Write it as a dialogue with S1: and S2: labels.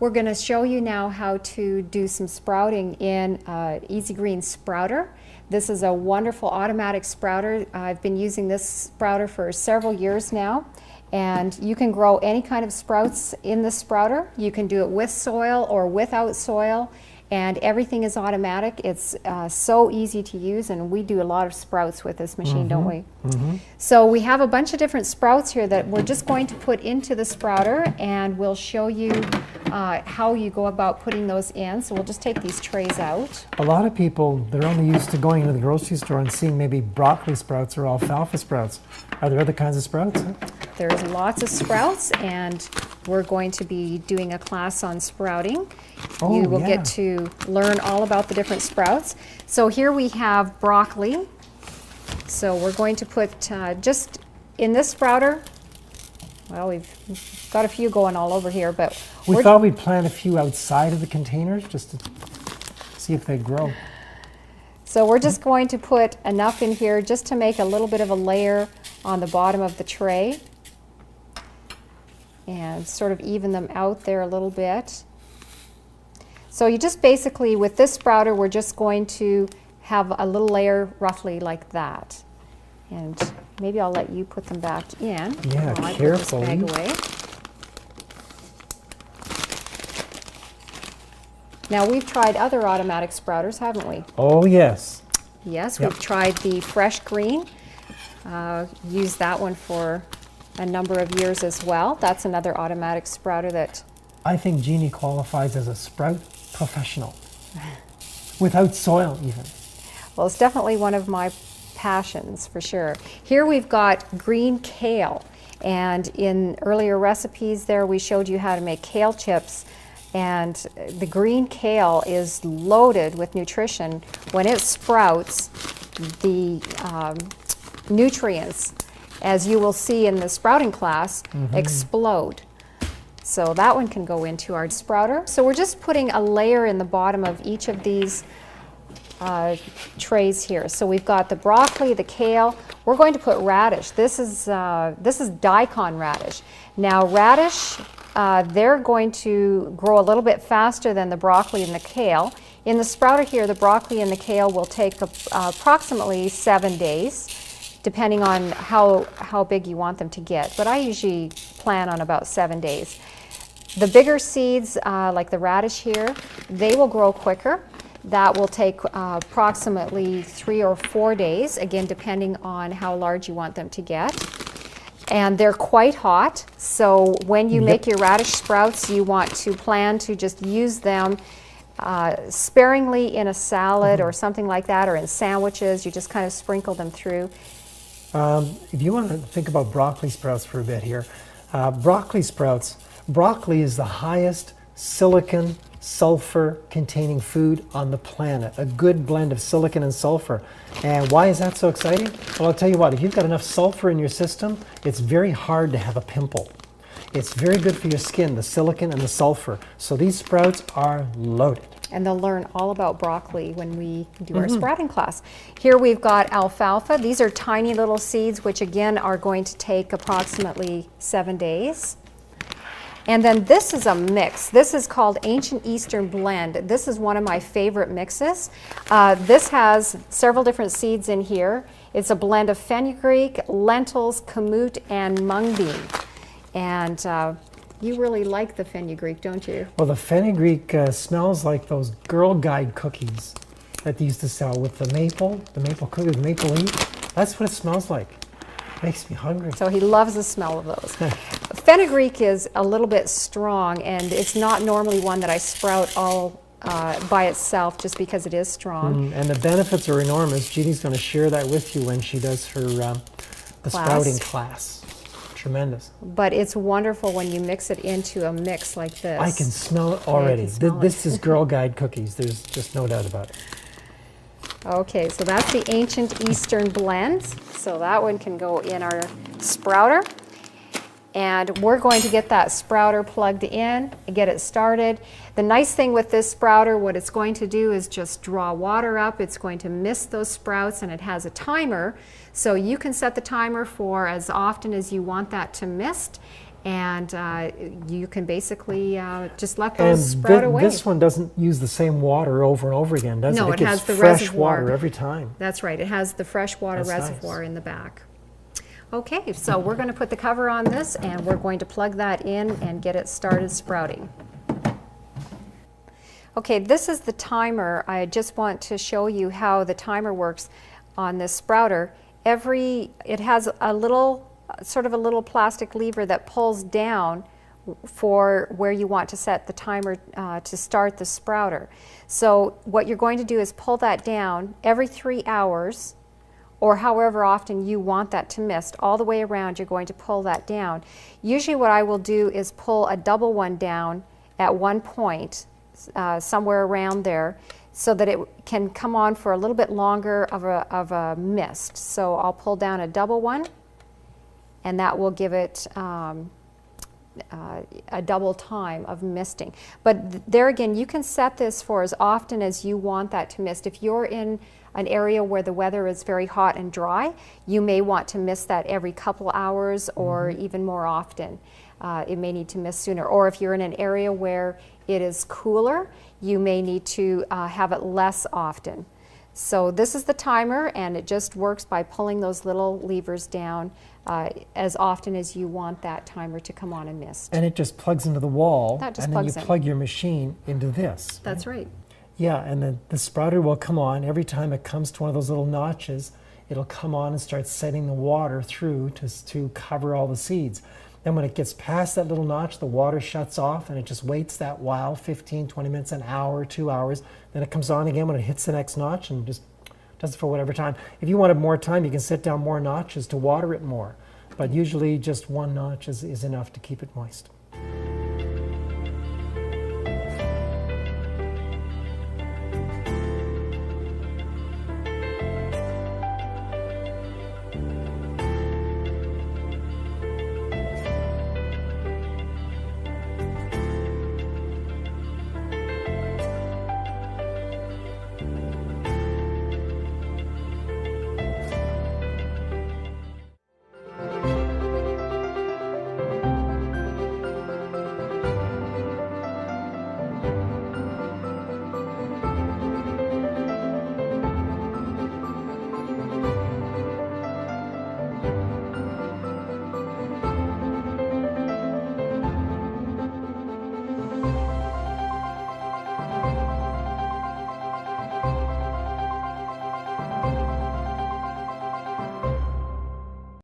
S1: We're going to show you now how to do some sprouting in Easy Green Sprouter. This is a wonderful automatic sprouter. I've been using this sprouter for several years now, and you can grow any kind of sprouts in the sprouter. You can do it with soil or without soil, and everything is automatic. It's so easy to use, and we do a lot of sprouts with this machine, don't we? So we have a bunch of different sprouts here that we're just going to put into the sprouter, and we'll show you how you go about putting those in. So we'll just take these trays out.
S2: A lot of people, they're only used to going into the grocery store and seeing maybe broccoli sprouts or alfalfa sprouts. Are there other kinds of sprouts?
S1: There's lots of sprouts, and we're going to be doing a class on sprouting.
S2: Oh,
S1: you will get to learn all about the different sprouts. So here we have broccoli. So we're going to put just in this sprouter, well, we've got a few going all over here, but
S2: we thought we'd plant a few outside of the containers just to see if they grow.
S1: So we're just going to put enough in here just to make a little bit of a layer on the bottom of the tray and sort of even them out there a little bit. So you just basically, with this sprouter, we're just going to have a little layer roughly like that. And maybe I'll let you put them back in.
S2: Yeah,
S1: while I
S2: carefully.
S1: put this bag away. Now we've tried other automatic sprouters, haven't we?
S2: Oh yes.
S1: Yes,
S2: Yep.
S1: we've tried the Fresh Green. Used that one for a number of years as well. That's another automatic sprouter that...
S2: I think Jeanie qualifies as a sprout professional. Without soil even.
S1: Well, it's definitely one of my passions for sure. Here we've got green kale, and in earlier recipes there we showed you how to make kale chips, and the green kale is loaded with nutrition. When it sprouts, the nutrients, as you will see in the sprouting class, explode. So that one can go into our sprouter. So we're just putting a layer in the bottom of each of these trays here. So we've got the broccoli, the kale. We're going to put radish. This is daikon radish. Now radish, they're going to grow a little bit faster than the broccoli and the kale. In the sprouter here, the broccoli and the kale will take approximately 7 days, depending on how big you want them to get. But I usually plan on about 7 days. The bigger seeds, like the radish here, they will grow quicker. That will take approximately 3 or 4 days, again depending on how large you want them to get. And they're quite hot, so when you make your radish sprouts, you want to plan to just use them sparingly in a salad or something like that, or in sandwiches. You just kind of sprinkle them through.
S2: If you want to think about broccoli sprouts for a bit here, broccoli sprouts, broccoli is the highest silicon sulfur containing food on the planet, a good blend of silicon and sulfur. And why is that so exciting? Well, I'll tell you what, if you've got enough sulfur in your system, it's very hard to have a pimple. It's very good for your skin, the silicon and the sulfur. So these sprouts are loaded.
S1: And they'll learn all about broccoli when we do our sprouting class. Here we've got alfalfa. These are tiny little seeds, which again are going to take approximately 7 days. And then this is a mix. This is called Ancient Eastern Blend. This is one of my favorite mixes. This has several different seeds in here. It's a blend of fenugreek, lentils, kamut, and mung bean. And you really like the fenugreek, don't you?
S2: Well, the fenugreek smells like those Girl Guide cookies that they used to sell with the maple cookies, maple leaf. That's what it smells like. Makes me hungry.
S1: So he loves the smell of those. Fenugreek is a little bit strong, and it's not normally one that I sprout all by itself just because it is strong.
S2: And the benefits are enormous. Jeannie's going to share that with you when she does her the sprouting class. tremendous.
S1: But it's wonderful when you mix it into a mix like this.
S2: I can smell it already.
S1: smell it.
S2: This is Girl Guide cookies. There's just no doubt about it.
S1: Okay, so that's the Ancient Eastern blend. So that one can go in our sprouter. And we're going to get that sprouter plugged in and get it started. The nice thing with this sprouter, what it's going to do is just draw water up. It's going to mist those sprouts, and it has a timer. So you can set the timer for as often as you want that to mist. And you can basically just let those sprout away.
S2: This one doesn't use the same water over and over again, does it?
S1: No, it has the
S2: fresh
S1: reservoir.
S2: water every time.
S1: That's right. It has the fresh water
S2: That's
S1: reservoir
S2: nice.
S1: in the back. Okay, so we're going to put the cover on this, and we're going to plug that in and get it started sprouting. Okay, this is the timer. I just want to show you how the timer works on this sprouter. It has a little, sort of a little plastic lever that pulls down for where you want to set the timer to start the sprouter. So what you're going to do is pull that down every 3 hours, or however often you want that to mist. All the way around, you're going to pull that down. Usually what I will do is pull a double one down at one point, somewhere around there, so that it can come on for a little bit longer of a mist. So I'll pull down a double one, and that will give it a double time of misting. But there again, you can set this for as often as you want that to mist. If you're in an area where the weather is very hot and dry, you may want to mist that every couple hours or even more often. It may need to mist sooner. Or if you're in an area where it is cooler, you may need to have it less often. So this is the timer, and it just works by pulling those little levers down as often as you want that timer to come on and mist.
S2: And it just plugs into the wall,
S1: That just
S2: and then
S1: plugs
S2: you
S1: in.
S2: plug your machine into this.
S1: That's right.
S2: Yeah, and then the sprouter will come on. Every time it comes to one of those little notches, it'll come on and start setting the water through to cover all the seeds. Then when it gets past that little notch, the water shuts off, and it just waits that while, 15, 20 minutes, an hour, 2 hours. Then it comes on again when it hits the next notch, and just does it for whatever time. If you wanted more time, you can set down more notches to water it more. But usually just one notch is enough to keep it moist.